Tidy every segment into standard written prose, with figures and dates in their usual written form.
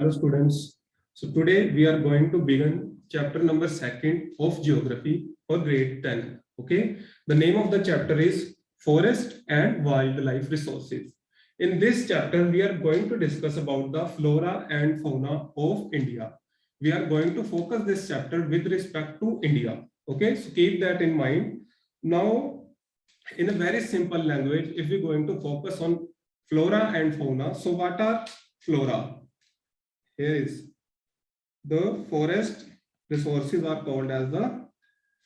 Hello students. So today we are going to begin chapter number 2 of geography for grade 10. Okay. The name of the chapter is Forest and Wildlife Resources. In this chapter we are going to discuss about the flora and fauna of India. We are going to focus this chapter with respect to India. Okay. So keep that in mind. Now in a very simple language, if we're going to focus on flora and fauna, so what are flora? Here is the forest resources are called as the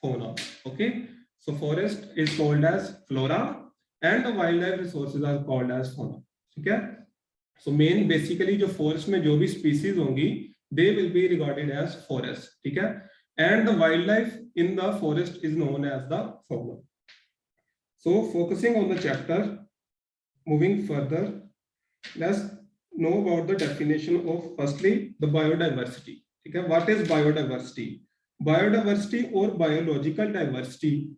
fauna. Okay, so forest is called as flora and the wildlife resources are called as fauna. Okay, so main basically जो forest में जो भी species होंगी they will be regarded as forest. ठीक है, and the wildlife in the forest is known as the fauna. So focusing on the chapter, moving further, let's know about the definition of firstly the biodiversity. Okay, what is biodiversity? Biodiversity or biological diversity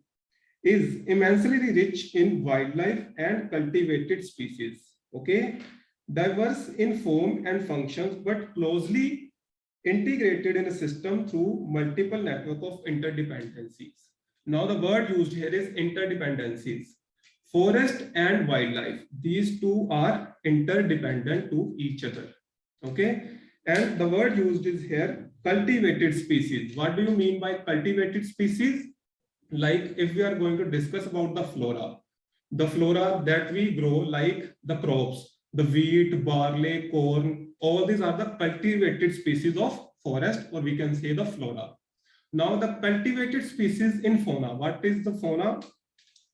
is immensely rich in wildlife and cultivated species. Okay, diverse in form and functions, but closely integrated in a system through multiple network of interdependencies. Now the word used here is interdependencies. Forest and wildlife, these two are interdependent to each other. Okay, and the word used is here cultivated species. What do you mean by cultivated species? Like if we are going to discuss about the flora that we grow, like the crops, the wheat, barley, corn, all these are the cultivated species of forest, or we can say the flora. Now the cultivated species in fauna, what is the fauna?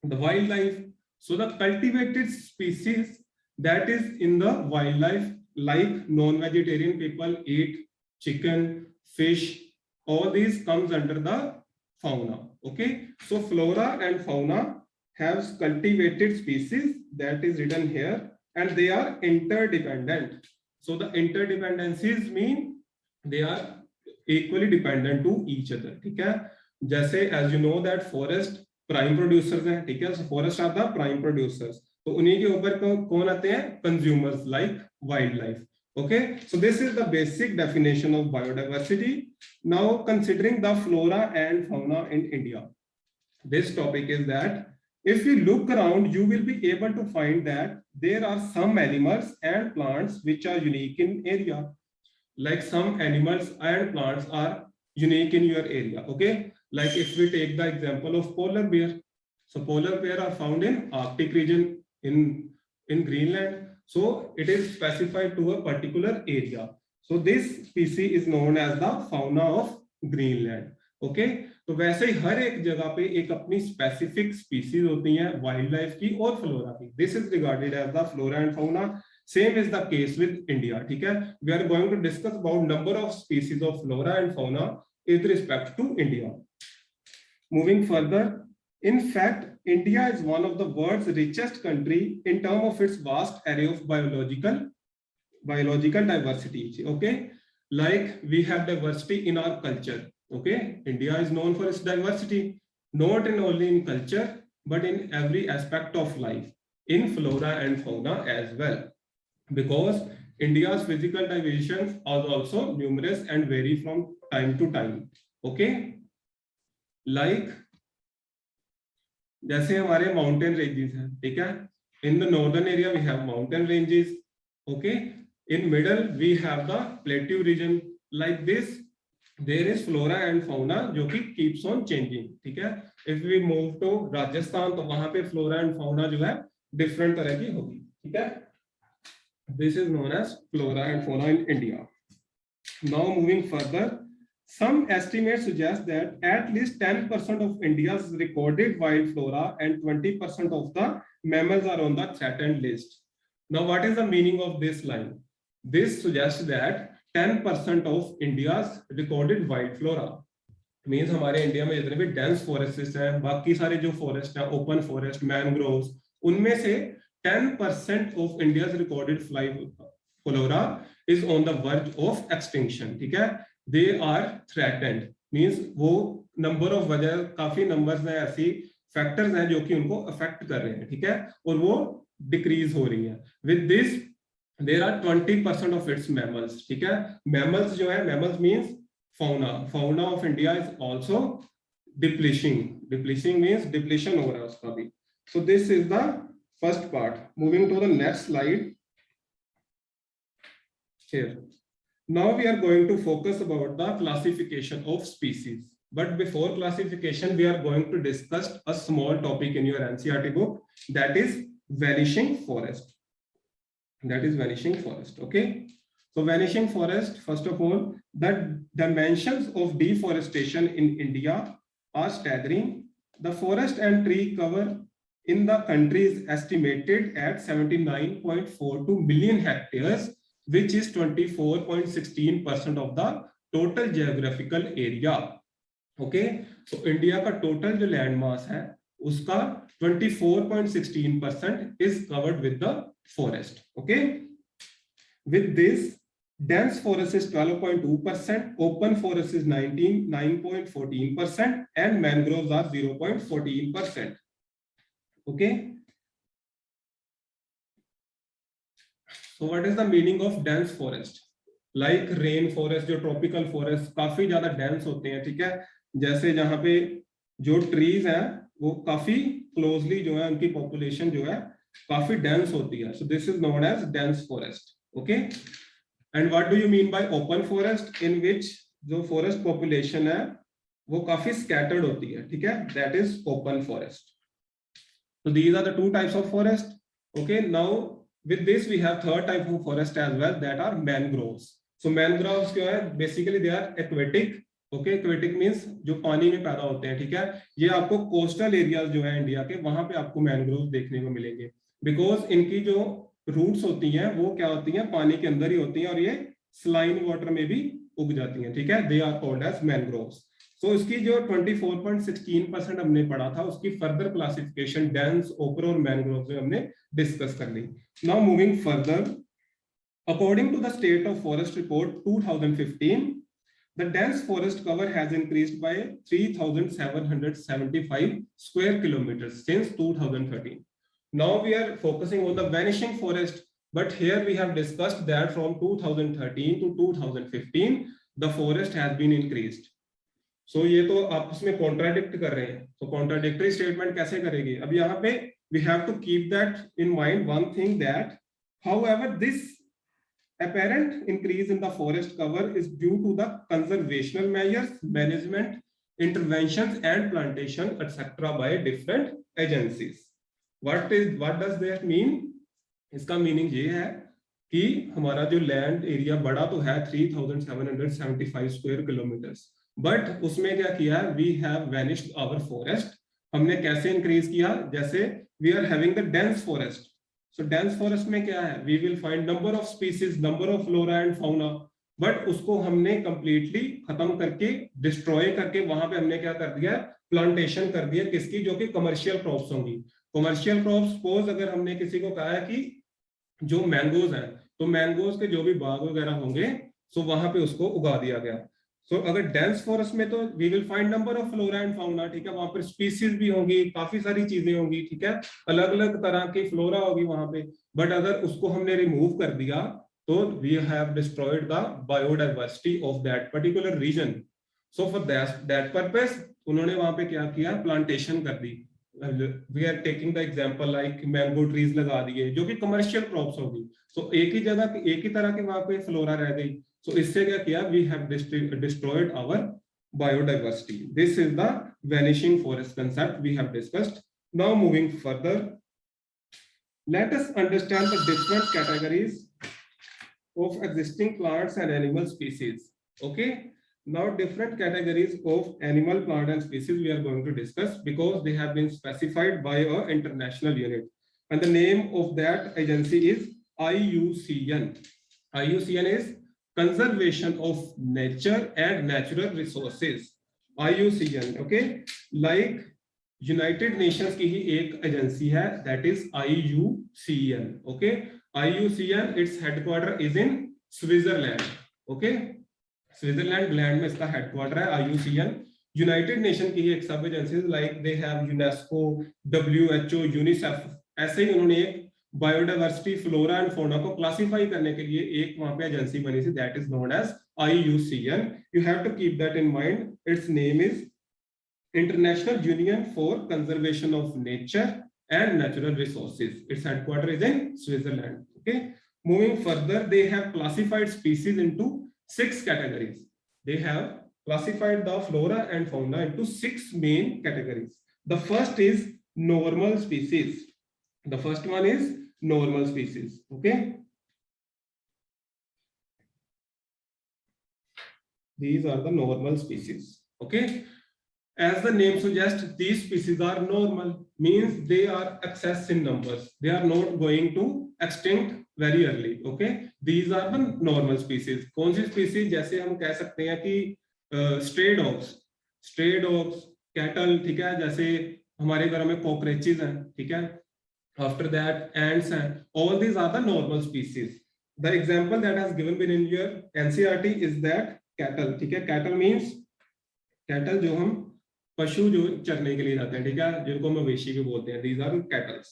The wildlife. So the cultivated species that is in the wildlife, like non-vegetarian people eat chicken, fish, all these comes under the fauna. Okay, so flora and fauna have cultivated species that is written here, and they are interdependent. So the interdependencies mean they are equally dependent to each other. ठीक है, जैसे as you know that forest prime producers हैं, ठीक है, forest are the prime producers, तो उन्हीं के ऊपर कौन आते हैं? Consumers, like wildlife. Okay, so this is the basic definition of biodiversity. Now considering the flora and fauna in India, this topic is that if you look around, you will be able to find that there are some animals and plants which are unique in area. Like some animals and plants are unique in your area. Okay, like if we take the example of polar bear, so polar bear are found in Arctic region in Greenland, so it is specified to a particular area. So this species is known as the fauna of Greenland. Okay, तो वैसे ही हर एक जगह पे एक अपनी specific species होती हैं wild life की और फ्लोरा की. This is regarded as the flora and fauna. Same is the case with India. ठीक है, we are going to discuss about number of species of flora and fauna with respect to India. Moving further, in fact, India is one of the world's richest country in terms of its vast array of biological diversity. Okay, like we have diversity in our culture. Okay, India is known for its diversity, not only in culture but in every aspect of life, in flora and fauna as well. Because India's physical divisions are also numerous and vary from time to time. Okay, like जैसे हमारे mountain ranges हैं, ठीक है, in the northern area we have mountain ranges. Okay, in middle we have the plateau region. Like this there is flora and fauna जो कि keeps on changing. ठीक है, if we move to Rajasthan तो वहां पे flora and fauna जो है different तरह की होगी. ठीक है, this is known as flora and fauna in India. Now moving further, some estimates suggest that at least 10% of India's recorded wild flora and 20% of the mammals are on the threatened list. Now what is the meaning of this line? This suggests that 10% of India's recorded wild flora means हमारे India में जितने भी dense forests हैं, बाकी सारे जो forest हैं, open forest, mangroves, उनमें से 10% of India's recorded flora is on the verge of extinction. ठीक है, they are threatened means वो number of वजह काफी numbers हैं, ऐसी factors हैं जो कि उनको affect कर रहे हैं. ठीक है, और वो decrease हो रही है. With this there are 20% of its mammals, ठीक है। मैमल्स जो है, mammals means fauna, fauna of India is also depleting means depletion हो रहा है उसका भी. So this is the first part. Moving to the next slide here. Now we are going to focus about the classification of species, but before classification we are going to discuss a small topic in your NCERT book, that is vanishing forest. Okay. So vanishing forest, first of all, the dimensions of deforestation in India are staggering. The forest and tree cover in the country is estimated at 79.42 million hectares, which is 24.16% of the total geographical area. Okay, so India का total जो land mass है उसका 24.16% is covered with the forest. Okay, with this, dense forest is 12.2%, open forest is 9.14%, and mangroves are 0.14%. Okay. So what is the meaning of dense forest? Like rain forest, जो tropical forest काफी ज्यादा dense होते हैं, ठीक है। जैसे जहाँ पे जो trees हैं वो काफी closely जो है उनकी population जो है काफी dense होती है. So this is known as dense forest. Okay. And what do you mean by open forest? In which जो forest population है वो काफी scattered होती है, ठीक है। That is open forest. So these are the two types of forest. Okay. Now with this we have third type of forest as well, that are mangroves. So mangroves क्या है? Basically they are aquatic. Okay, aquatic means जो पानी में पैदा होते हैं, ठीक है। ये आपको coastal areas जो है इंडिया के, वहां पे आपको mangroves देखने को मिलेंगे, because इनकी जो रूट्स होती हैं वो क्या होती हैं, पानी के अंदर ही होती हैं और ये सलाइन वाटर में भी उग जाती हैं, ठीक है। They are called as mangroves. So इसकी जो 24.16% हमने पढ़ा था उसकी फर्दर क्लासिफिकेशन डेंस, ओपर और मैनग्रोव्स में हमने डिस्कस कर ली. Now moving further, according to the state of forest report 2015, the dense forest cover has increased by 3,775 square kilometers since 2013. Now we are focusing on the vanishing forest, but here we have discussed that from 2013 to 2015 the forest has been increased. So ये तो आपस में contradict कर रहे हैं. So contradictory statement कैसे करेंगे? अब यहाँ पे we have to keep that in mind one thing, that however this apparent increase in the forest cover is due to the conservational measures, management interventions and plantation etc. by different agencies. What does that mean? इसका meaning ये है कि हमारा जो land area बड़ा तो है 3775 square kilometres, but उसमें क्या किया है, we have vanished our forest. हमने कैसे इंक्रीज किया? जैसे we are having the dense forest. So dense forest में क्या है, we will find number of species, number of flora and fauna, but उसको हमने कंप्लीटली खत्म करके, डिस्ट्रॉय करके, वहां पे हमने क्या कर दिया, प्लांटेशन कर दिया. किसकी? जो कि कमर्शियल क्रॉप्स होंगी. कमर्शियल क्रॉप, सपोज अगर हमने किसी को कहा है कि जो मैंगोज हैं, तो मैंगोज के जो भी बाग वगैरह होंगे, सो वहां पे उसको उगा दिया गया. सो अगर डेंस फॉरेस्ट में तो we will find number of flora and fauna, ठीक है, वहां पर स्पीसीज भी होंगी, काफी सारी चीजें होंगी, ठीक है, अलग अलग तरह की फ्लोरा होगी वहां पे. बट अगर उसको हमने रिमूव कर दिया तो we have destroyed the biodiversity of that particular region. So for that purpose उन्होंने वहां पे क्या किया, प्लांटेशन कर दी. We are taking the example like mango trees लगा दिए जो कि कमर्शियल क्रॉप्स होगी. सो एक ही जगह एक ही तरह के वहां पे फ्लोरा रह गई. सो इससे क्या किया, we have destroyed our biodiversity. This is the vanishing forest concept we have discussed. Now moving further, let us understand the different categories of existing plants and animal species. Okay, now different categories of animal, plant and species we are going to discuss because they have been specified by a international unit, and the name of that agency is IUCN. IUCN is Conservation of Nature and Natural Resources. IUCN. Okay, like United Nations की ही एक agency है, that is IUCN. Okay, IUCN, its headquarter is in Switzerland. Okay, Switzerland land में इसका headquarter है IUCN. United nation की एक सब agencies like they have UNESCO, WHO, UNICEF, ऐसे ही उन्होंने एक बायोडाइवर्सिटी फ्लोरा एंड फौना को क्लासिफाई करने के लिए एक वहां पे एजेंसी बनी थी, that is known as IUCN. You have to keep that in mind. Its name is International Union for Conservation of Nature and natural resources. Its headquarters is in Switzerland. Okay, moving further, they have classified species into 6 categories. They have classified the flora and fauna into 6 main categories. The first is normal species. The first one is normal species. Okay, these are the normal species. Okay, as the name suggests, these species are normal, means they are excess in numbers. They are not going to extinct very early. Okay, these are the normal species. कौन सी species? जैसे हम कह सकते हैं कि stray dogs, cattle, ठीक है, जैसे हमारे घरों में cockroaches हैं, ठीक है, after that ants हैं, all these are the normal species. The example that has given been in your NCERT is that cattle, ठीक है, cattle means cattle जो हम पशु जो चरने के लिए जाते हैं, ठीक है, जिनको मवेशी भी बोलते हैं, these are cattle.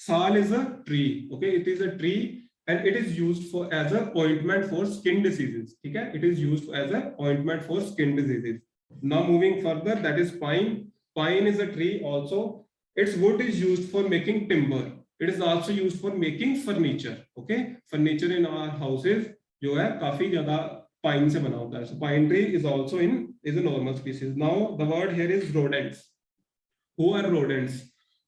Sal is a tree. Okay, it is a tree and it is used for as a ointment for skin diseases. ठीक है, it is used as a ointment for skin diseases. Now moving further, that is pine. Pine is a tree also. Its wood is used for making timber. It is also used for making furniture. Okay, furniture in our houses जो है काफी ज्यादा pine से बना होता है. So pine tree is also is a normal species. Now the word here is rodents. Who are rodents?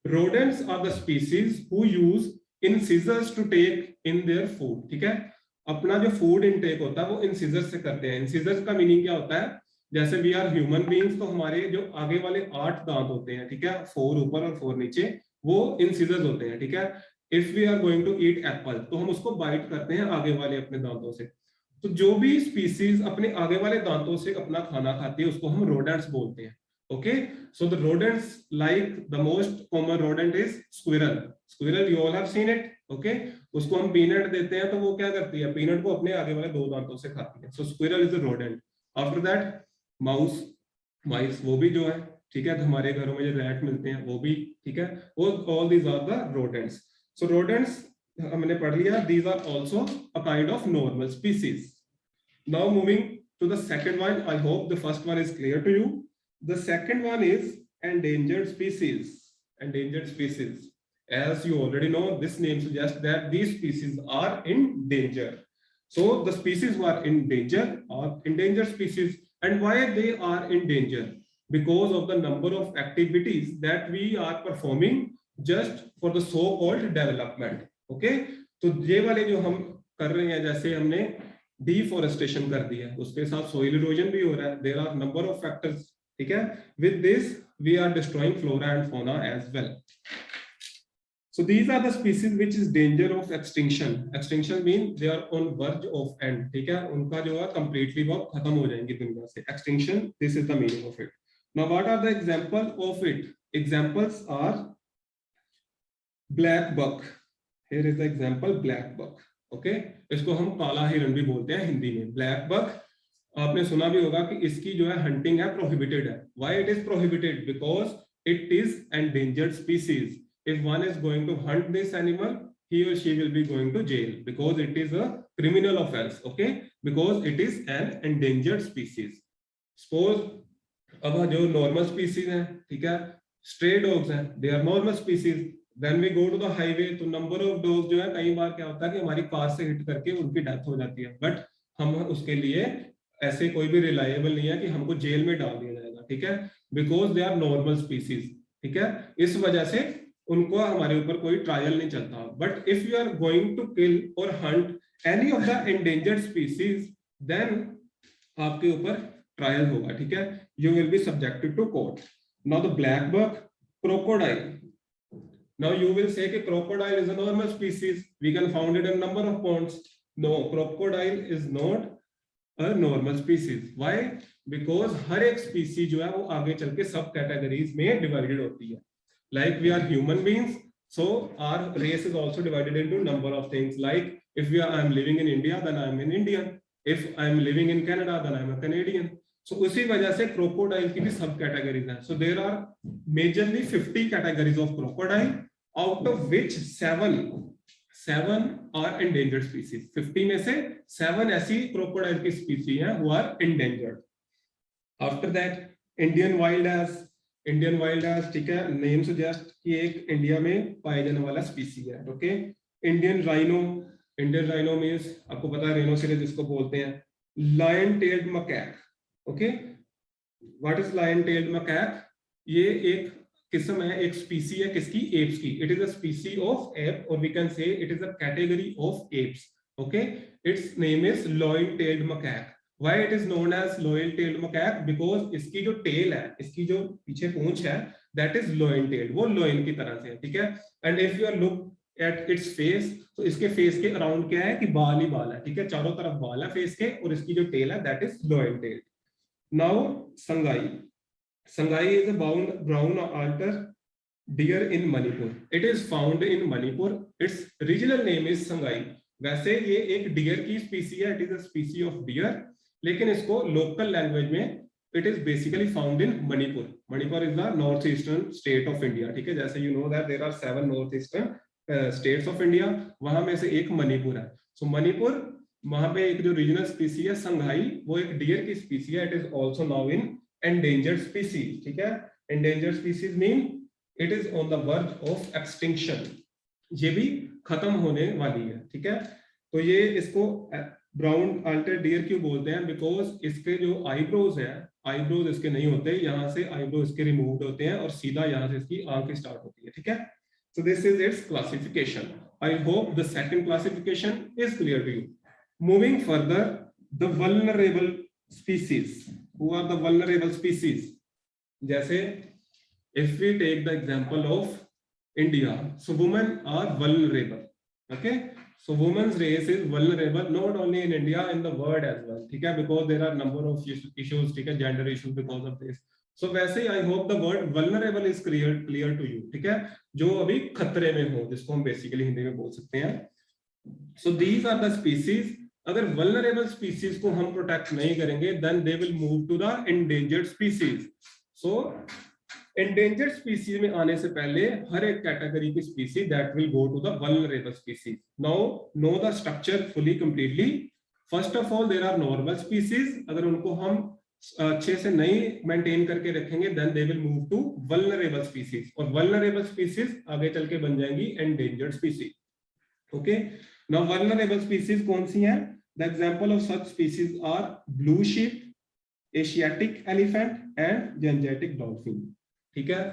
Rodents are the species who use incisors to take in their food. ठीक है, अपना जो food intake होता है वो incisors से करते हैं. Incisors का meaning क्या होता है? जैसे we are human beings, तो हमारे जो आगे वाले 8 दांत होते हैं, ठीक है, 4 ऊपर और 4 नीचे, वो incisors होते हैं. ठीक है, if we are going to eat apple, तो हम उसको bite करते हैं आगे वाले अपने दांतों से. तो जो भी स्पीसीज अपने आगे वाले दांतों से अपना खाना खाती है उसको हम रोडेंट्स बोलते हैं. Okay, so the rodents, like the most common rodent is squirrel. Squirrel, you all have seen it. Okay, उसको हम पीनट देते हैं तो वो क्या करती है, पीनट को अपने आगे वाले 2 दांतों से खाती है. So squirrel is a rodent. After that mouse, mice वो भी जो है, ठीक है, हमारे घरों में जो रैट मिलते हैं वो भी, ठीक है, वो all these are the rodents. So rodents हमने पढ़ लिया, these are also a kind of normal species. Now moving to the second one, I hope the first one is clear to you. The second one is endangered species. Endangered species, as you already know, this name suggests that these species are in danger. So the species who are in danger are endangered species. And why they are in danger? Because of the number of activities that we are performing just for the so-called development. Okay, तो ये वाले जो हम कर रहे हैं, जैसे हमने डिफॉरेस्टेशन कर दिया, उसके साथ सोइल इरोजन भी हो रहा है. There are number of factors. ठीक है, with this we are destroying flora and fauna as well. So these are the species which is danger of extinction. Extinction mean they are on verge of end. ठीक है, उनका जो है completely वो खत्म हो जाएंगे दुनिया से. Extinction, this is the meaning of it. Now what are the example of it? Examples are blackbuck. Here is the example, black buck. Okay, इसको हम काला हिरन भी बोलते हैं हिंदी में. ब्लैक बक, आपने सुना भी होगा कि इसकी जो है हंटिंग है प्रोहिबिटेड है. Why it is prohibited? Because it is endangered species. If one is going to hunt this animal, he or she will be going to jail because it is a criminal offense. Okay, because it is an endangered species. Suppose अब जो normal species हैं, ठीक है, stray dogs हैं, they are normal species. Then we go to the highway, तो number of dogs जो है कई बार क्या होता है कि हमारी कार से हिट करके उनकी डेथ हो जाती है. बट हम उसके लिए ऐसे कोई भी रिलायबल नहीं है कि हमको जेल में डाल दिया जाएगा. ठीक है, because they are normal species. ठीक है, इस वजह से उनको हमारे ऊपर कोई ट्रायल नहीं चलता. But if you are going to kill और hunt any of the endangered species, then आपके ऊपर ट्रायल होगा. ठीक है, you will be subjected to court. Now the black buck, crocodile. Now you will say कि crocodile is a normal species. We can find it in number of ponds. No, crocodile is not a normal species. Why? Because हर एक species जो है वो आगे चल के सब categories में divided होती है. Like we are human beings, so our race is also divided into number of things. Like if I am living in India, then I am an Indian. If I am living in Canada, then I am a Canadian. So उसी वजह से crocodile की भी सब categories हैं. So there are majorly 50 categories of crocodile. out of which 7 are endangered species. 50 में से 7 ऐसी crocodile की species हैं who are endangered. After that, Indian wild ass, ठीक है, नेम सुजेस्ट कि एक इंडिया में पाए जाने वाला स्पीसी है. ओके, इंडियन राइनो मींस आपको पता है रेनोसिरस जिसको बोलते हैं. Lion tailed macaque. Okay, what is lion tailed macaque? ये एक किस्म है, एक स्पीसी है किसकी? एप्स की. It is a species of ape, और we can say it is a category of apes. Okay, its name is lion tailed macaque. Why it is known as loin-tailed macaque? Because इसकी जो tell है, इसकी जो पीछे पूंछ है, that is loin-tailed, वो loin की तरह से है, ठीक है. And if you look at its face, तो इसके फेस के अराउंड क्या है कि बाल ही बाल है, ठीक है, चारों तरफ बाल है फेस के, और इसकी जो टेल है that is loin-tailed. Now Sangai is a brown altar deer in Manipur. It is found in Manipur. Its regional name is Sangai. वैसे ये एक डियर की स्पीसी है, it is a species of deer, लेकिन इसको लोकल लैंग्वेज में it is basically found in Manipur. Manipur is the north eastern state of India, ठीक है. जैसे you know that there are 7 north eastern states of India, वहां में से एक मणिपुर है. सो मणिपुर, वहां पे एक जो रीजनल स्पीसी है संघाई, वो एक डियर की स्पीसी है. It is also now in endangered species, ठीक है. Endangered species mean it is on the verge of extinction. ये भी खत्म होने वाली है, ठीक है. तो ये इसको ब्राउन अल्टर डियर क्यों बोलते हैं? बिकॉज इसके जो आईब्रोज हैं, आईब्रोज इसके नहीं होते, यहाँ से आईब्रोज इसके रिमूव्ड होते हैं और सीधा यहाँ से इसकी आंखें स्टार्ट होती है, ठीक है. So this is its classification. I hope the second classification is clear to you. Moving further, the vulnerable species. Who are the vulnerable species? जैसे if we take the example of India, so women are vulnerable. Okay, so women's race is vulnerable not only in India, in the world as well, ठीक है, because there are number of issues, ठीक है, gender issues because of this. So वैसे I hope the word vulnerable is clear to you, ठीक है, जो अभी खतरे में हो, जिसको हम बेसिकली हिंदी में बोल सकते हैं. So these are the species. अगर vulnerable species को हम प्रोटेक्ट नहीं करेंगे, then they will move to the endangered species. So endangered species में आने से पहले हर एक कैटेगरी की species that will go to the vulnerable species. Now know the structure fully completely. First of all, there are normal species. अगर उनको हम अच्छे से नहीं मेंटेन करके रखेंगे, then they will move to vulnerable species. और vulnerable species आगे चल के बन जाएंगी endangered species. Okay. Now vulnerable species कौन सी हैं? The example of such species are blue sheep, Asiatic elephant, and Gangetic dolphin. ठीक है,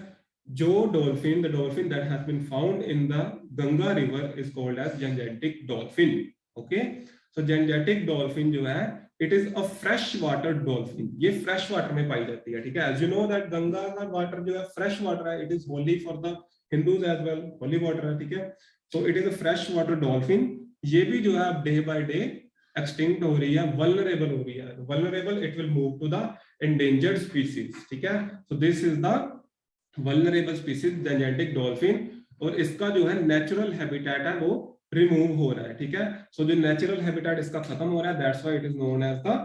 जो dolphin, the dolphin that has been found in the Ganga river is called as Gangetic dolphin. Okay, so Gangetic dolphin जो है, it is a fresh water dolphin. ये fresh water में पाई जाती है, ठीक है. As you know that Ganga का वाटर जो है फ्रेश वाटर है, it is holy for the Hindus as well, holy water है, ठीक है. So it is a fresh water dolphin. ये भी जो है डे बाय डे एक्सटिंक्ट हो रही है, वल्नरेबल हो रही है. Vulnerable, it will move to the endangered species, ठीक है. So this is the vulnerable species Gangetic dolphin. और इसका जो है नेचुरल हैबिटेट है वो रिमूव हो रहा है, ठीक है. सो जो नेचुरल हैबिटेट इसका खत्म हो रहा है, that's why it is known as the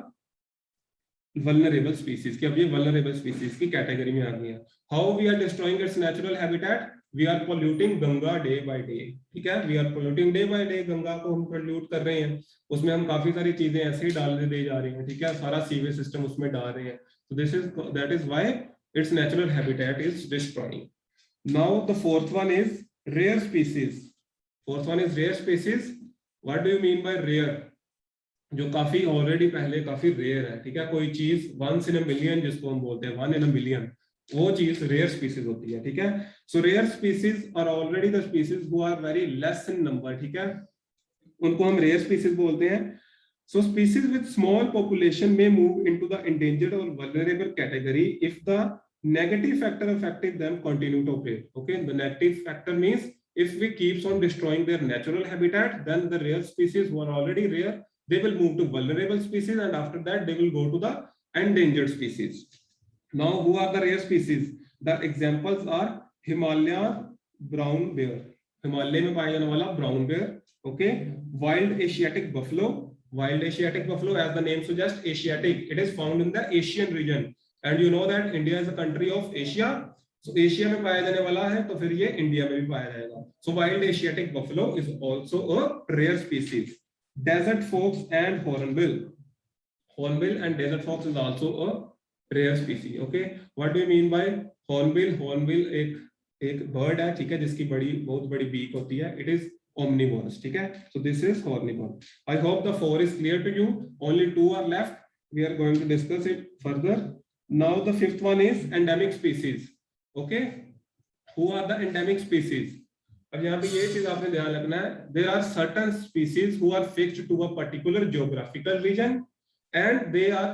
vulnerable species. कि अब ये वल्नरेबल स्पीसीज की कैटेगरी में आ गई है. How we are destroying its natural habitat? We are polluting Ganga day by day, ठीक है. We are polluting day by day. Ganga को हम पोल्यूट कर रहे हैं, उसमें हम काफी सारी चीजें ऐसे ही डाल दे जा रहे हैं, ठीक है. सारा सीवेज सिस्टम उसमें डाल रहे हैं. सो this is, that is why its natural habitat is destroying. Now the fourth one is rare species. Fourth one is rare species. What do you mean by rare? जो काफी ऑलरेडी पहले काफी rare है, ठीक है. कोई चीज once in a million जिसको हम बोलते हैं 1 in a million, वो चीज रेयर स्पीसीज होती है, ठीक है. So rare species are already the species who are very less in number, ठीक है. उनको हम रेयर स्पीसीज बोलते हैं. So species with small population may move into the endangered or vulnerable category if the negative factor affecting them continue to operate. Okay, the negative factor means if we keeps on destroying their natural habitat, then the rare species who are already rare, they will move to vulnerable species, and after that they will go to the endangered species. Now, who are the rare species? The examples are Himalaya brown bear. Himalaya में पाया जाने वाला brown bear. Okay, wild Asiatic buffalo. Wild Asiatic buffalo, as the name suggests, Asiatic, it is found in the Asian region. And you know that India is a country of Asia. So Asia में पाया जाने वाला है तो फिर ये India में भी पाया जाएगा. So wild Asiatic buffalo is also a rare species. Desert fox and hornbill. Hornbill and desert fox is also a rare species. Okay, what do you mean by hornbill? Hornbill एक bird है, ठीक है, जिसकी बहुत बड़ी beak होती है. It is omnivorous, ठीक है. So this is hornbill. I hope the 4 is clear to you. Only 2 are left. We are going to discuss it further. Now the 5th one is endemic species. Okay, who are the endemic species? अब यहाँ पे ये चीज आपने ध्यान रखना है. There are certain species who are fixed to a particular geographical region and they are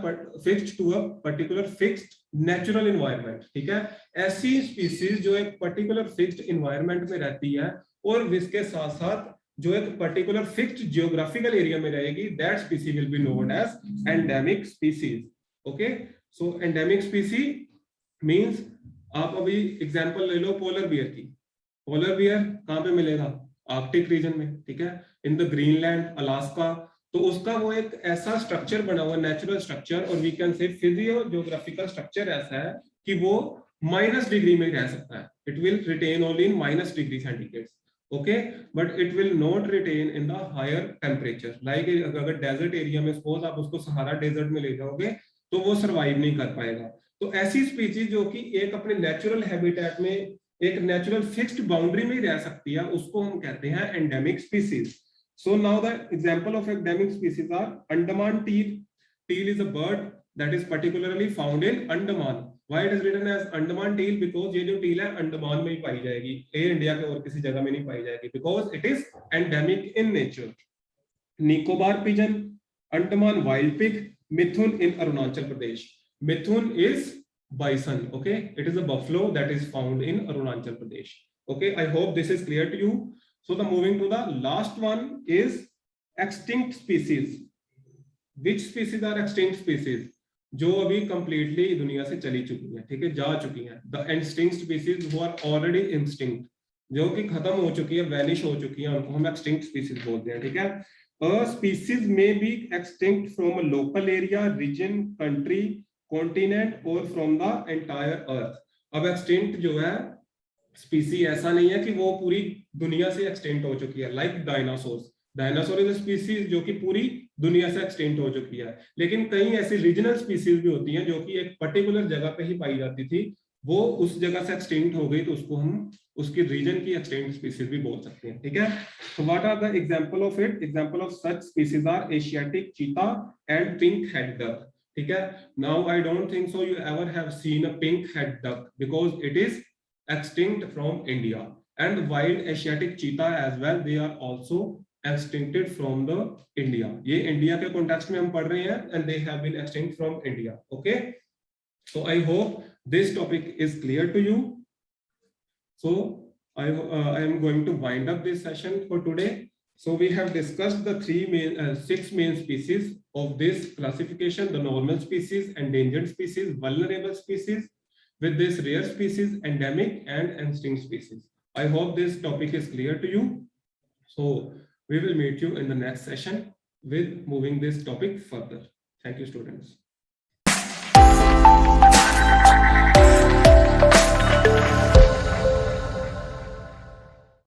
fixed to a particular fixed natural environment. ठीक है, ऐसी species जो एक particular fixed environment में रहती है और इसके साथ साथ जो एक particular fixed geographical area में रहेगी, that species will be known as endemic species. Okay, so endemic species means आप अभी example ले लो polar bear की. polar bear कहाँ पे मिलेगा? आर्कटिक रीजन में, ठीक है, इन द ग्रीनलैंड, अलास्का. तो उसका वो एक ऐसा स्ट्रक्चर बना हुआ, नेचुरल स्ट्रक्चर, और we can say physio geographical structure ऐसा है कि वो -डिग्री में रह सकता है. It will retain only in -degree centigrade. Okay, but it will not retain in the higher temperature. Like अगर डेजर्ट एरिया में सपोज आप उसको सहारा डेजर्ट में ले जाओगे तो वो सर्वाइव नहीं कर पाएगा. तो ऐसी स्पीसीज जो कि एक अपने नेचुरल हैबिटेट में एक नेचुरल फिक्स्ड बाउंड्री में रह सकती है, उसको हम कहते हैं endemic species. So now the example of endemic species are Andaman teal. Teal is a bird that is particularly found in Andaman. Why it is written as Andaman teal? Because ये जो teal है अंडमान में ही पाई जाएगी, ये India के और किसी जगह में नहीं पाई जाएगी. Because it is endemic in nature. Nicobar pigeon, Andaman wild pig, Mithun in Arunachal Pradesh. Mithun is bison. Okay, it is a buffalo that is found in Arunachal Pradesh. Okay, I hope this is clear to you. So the moving to the last one is extinct species. Which species are extinct species? जो अभी completely दुनिया से चली चुकी हैं, ठीक है, जा चुकी हैं. The extinct species who are already extinct, जो कि खत्म हो चुकी है, vanish हो चुकी है, उनको हम extinct species बोलते हैं, ठीक है. A species may be extinct from a local area, region, country, continent or from the entire earth. अब extinct जो है स्पीसी ऐसा नहीं है कि वो पूरी दुनिया से एक्सटेंट हो चुकी है. Like dinosaur. Dinosaur is species जो कि पूरी दुनिया से एक्सटेंट हो चुकी है. लेकिन कई ऐसी रीजनल स्पीसीज भी होती हैं जो कि एक पर्टिकुलर जगह पे ही पाई जाती थी, वो उस जगह से एक्सटेंट हो गई, तो उसको हम उसकी रीजन की एक्सटेंट स्पीसीज भी बोल सकते हैं, ठीक है. तो what are the example of it? Example of such species are Asiatic cheetah and pink head duck. ठीक है. Now I don't think so you ever have seen a pink head duck because it is extinct from India, and wild Asiatic cheetah as well, they are also extincted from the India. ये India के context में हम पढ़ रहे हैं, and they have been extinct from India. Okay, so I hope this topic is clear to you. So I am going to wind up this session for today. So we have discussed the 6 main species of this classification: the normal species, endangered species, vulnerable species, with this rare species, endemic and extinct species. I hope this topic is clear to you. So we will meet you in the next session with moving this topic further. Thank you, students.